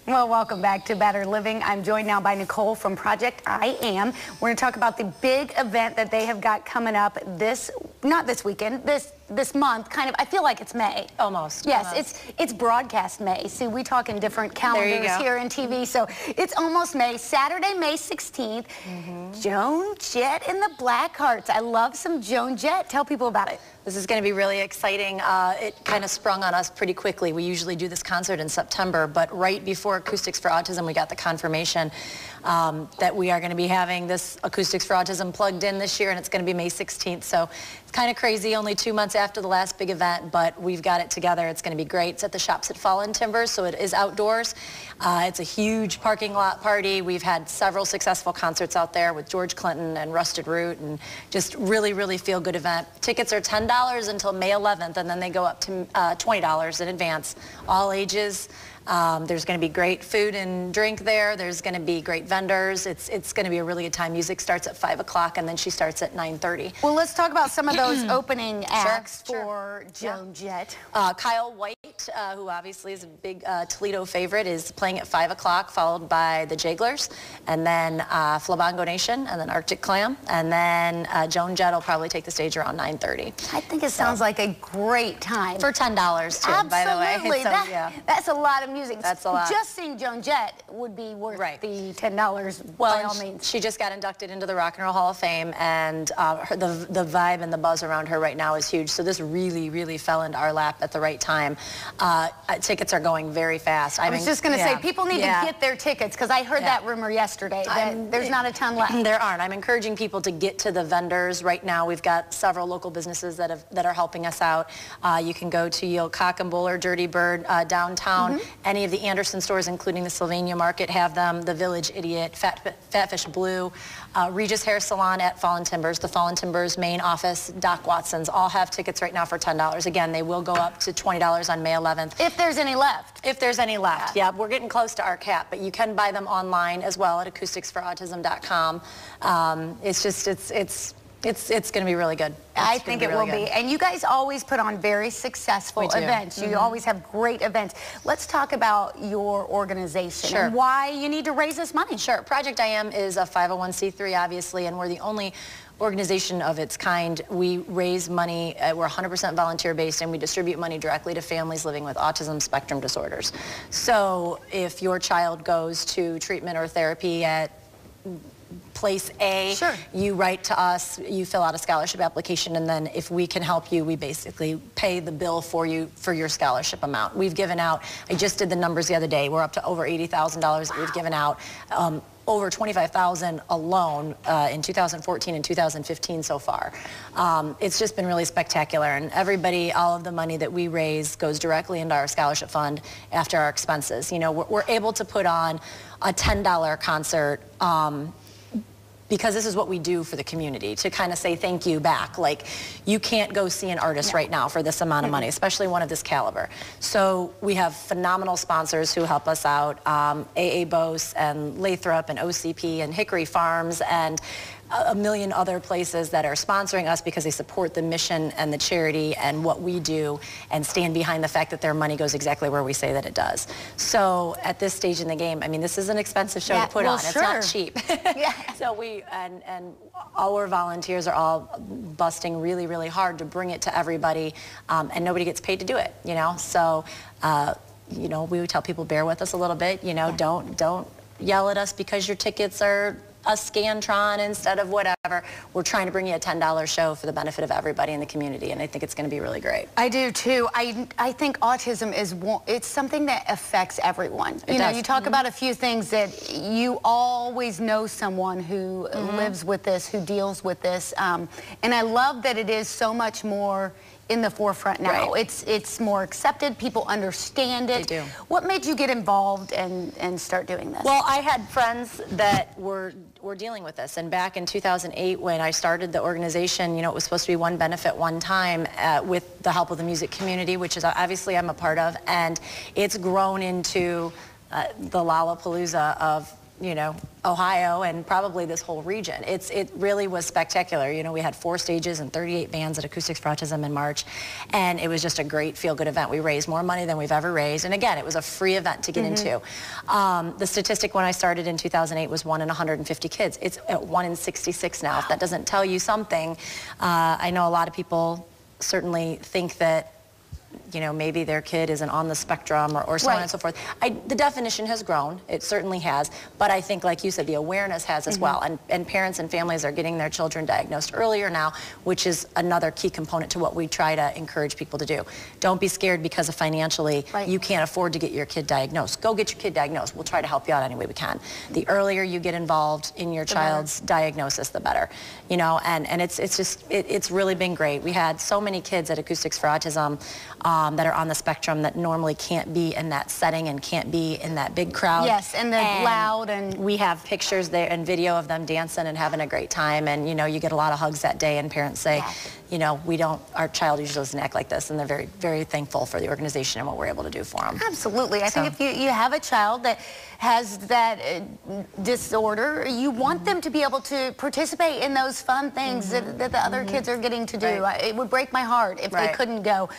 Well, welcome back to Better Living. I'm joined now by Nicole from ProjectIAm. We're going to talk about the big event that they have got coming up not this weekend, this month, kind of. I feel like it's May. Almost. Yes, almost. It's broadcast May. See, we talk in different calendars here in TV, so it's almost May. Saturday, May 16th. Joan, Jett, and the Blackhearts. I love some Joan, Jett. Tell people about it. This is going to be really exciting. It kind of sprung on us pretty quickly. We usually do this concert in September, but right before Acoustics for Autism, we got the confirmation that we are going to be having this Acoustics for Autism plugged in this year, and it's going to be May 16th. So it's kind of crazy, only 2 months after the last big event, but we've got it together. It's going to be great. It's at the Shops at Fallen Timbers, so it is outdoors. It's a huge parking lot party. We've had several successful concerts out there with George Clinton and Rusted Root, and just really feel-good event. Tickets are $10 until May 11th, and then they go up to $20 in advance, all ages. There's going to be great food and drink there. There's going to be great vendors. It's going to be a really good time. Music starts at 5 o'clock, and then she starts at 9:30. Well, let's talk about some of those opening acts for Joan, Jett. Kyle White, who obviously is a big Toledo favorite, is playing at 5 o'clock, followed by the Jagglers, and then Flabango Nation, and then Arctic Clam, and then Joan Jett will probably take the stage around 9:30. I think it sounds like a great time. For $10 too, absolutely. By the way. That's a lot of music. That's a lot. Just seeing Joan Jett would be worth the $10 well, by all means. She just got inducted into the Rock and Roll Hall of Fame, and the vibe and the buzz around her right now is huge. So this really fell into our lap at the right time. Tickets are going very fast. I was just going to say, people need to get their tickets, because I heard that rumor yesterday that there's not a ton left. There aren't. I'm encouraging people to get to the vendors right now. We've got several local businesses that are helping us out. You can go to Yield Cock and Bull or Dirty Bird downtown. Any of the Anderson stores, including the Sylvania Market, have them. The Village Idiot, Fatfish Blue, Regis Hair Salon at Fallen Timbers, the Fallen Timbers main office, Doc Watson's, all have tickets right now for $10. Again, they will go up to $20 on May 11th. If there's any left. If there's any left, yeah. We're getting close to our cap, but you can buy them online as well at acousticsforautism.com. It's going to be really good. I think it will be. And you guys always put on very successful events. You always have great events. Let's talk about your organization and why you need to raise this money. Sure. ProjectIAm is a 501c3, obviously, and we're the only organization of its kind. We raise money, we're 100% volunteer-based, and we distribute money directly to families living with autism spectrum disorders. So if your child goes to treatment or therapy at place A, you write to us, you fill out a scholarship application, and then if we can help you, we basically pay the bill for you for your scholarship amount. We've given out, I just did the numbers the other day, we're up to over $80,000 that we've given out. Over $25,000 alone in 2014 and 2015 so far. It's just been really spectacular, and everybody, all of the money that we raise goes directly into our scholarship fund after our expenses. You know, we're able to put on a $10 concert because this is what we do for the community, to kind of say thank you back. Like, you can't go see an artist right now for this amount of money, especially one of this caliber. So we have phenomenal sponsors who help us out, AA Bose and Lathrop and OCP and Hickory Farms and a million other places that are sponsoring us because they support the mission and the charity and what we do and stand behind the fact that their money goes exactly where we say that it does. So at this stage in the game, I mean, this is an expensive show to put on. It's not cheap. So we, and our volunteers are all busting really hard to bring it to everybody, and nobody gets paid to do it, you know? So, you know, we would tell people, bear with us a little bit, you know, don't yell at us because your tickets are a Scantron instead of whatever. We're trying to bring you a $10 show for the benefit of everybody in the community, and I think it's going to be really great. I do too. I think autism is it's something that affects everyone. You know, you talk about a few things that you always know someone who lives with this, who deals with this, and I love that it is so much more in the forefront now. It's more accepted. People understand it. They do. What made you get involved and start doing this? Well, I had friends that were dealing with this, and back in 2008 when I started the organization, you know, it was supposed to be one benefit, one time with the help of the music community, which is obviously I'm a part of, and it's grown into the Lollapalooza of you know, Ohio and probably this whole region. It really was spectacular. You know, we had 4 stages and 38 bands at Acoustics for Autism in March, and it was just a great feel-good event. We raised more money than we've ever raised, and again, it was a free event to get into. The statistic when I started in 2008 was 1 in 150 kids. It's at 1 in 66 now. If that doesn't tell you something, I know a lot of people certainly think that, you know, maybe their kid isn't on the spectrum or so on and so forth. The definition has grown. It certainly has. But I think, like you said, the awareness has as well. And parents and families are getting their children diagnosed earlier now, which is another key component to what we try to encourage people to do. Don't be scared because of financially you can't afford to get your kid diagnosed. Go get your kid diagnosed. We'll try to help you out any way we can. The earlier you get involved in your child's diagnosis, the better. You know, and it's really been great. We had so many kids at Acoustics for Autism that are on the spectrum that normally can't be in that setting and can't be in that big crowd. Yes, and they're loud, and we have pictures there and video of them dancing and having a great time, and you know, you get a lot of hugs that day, and parents say, you know, our child usually doesn't act like this, and they're very, very thankful for the organization and what we're able to do for them. Absolutely. I think if you have a child that has that disorder, you want them to be able to participate in those fun things that the other kids are getting to do. It would break my heart if they couldn't go.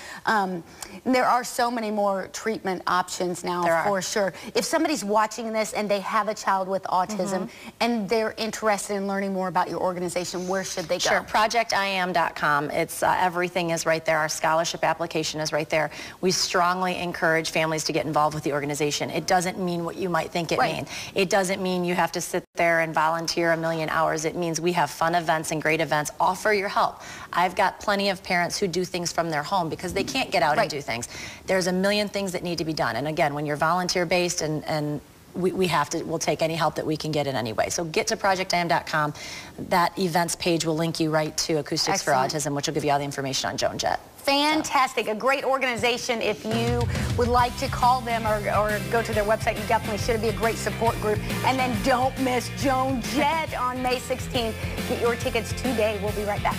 There are so many more treatment options now, for sure. If somebody's watching this and they have a child with autism and they're interested in learning more about your organization, where should they go? Sure, ProjectIAm.com. It's everything is right there. Our scholarship application is right there. We strongly encourage families to get involved with the organization. It doesn't mean what you might think it means. It doesn't mean you have to sit there and volunteer a million hours. It means we have fun events and great events. Offer your help. I've got plenty of parents who do things from their home because they can't get out and do things. There's a million things that need to be done. And again, when you're volunteer-based and we'll take any help that we can get in any way. So get to ProjectIAm.com. That events page will link you right to Acoustics for Autism, which will give you all the information on Joan, Jett. Fantastic. A great organization. If you would like to call them or go to their website, you definitely should. Be a great support group. And then don't miss Joan, Jett on May 16th. Get your tickets today. We'll be right back.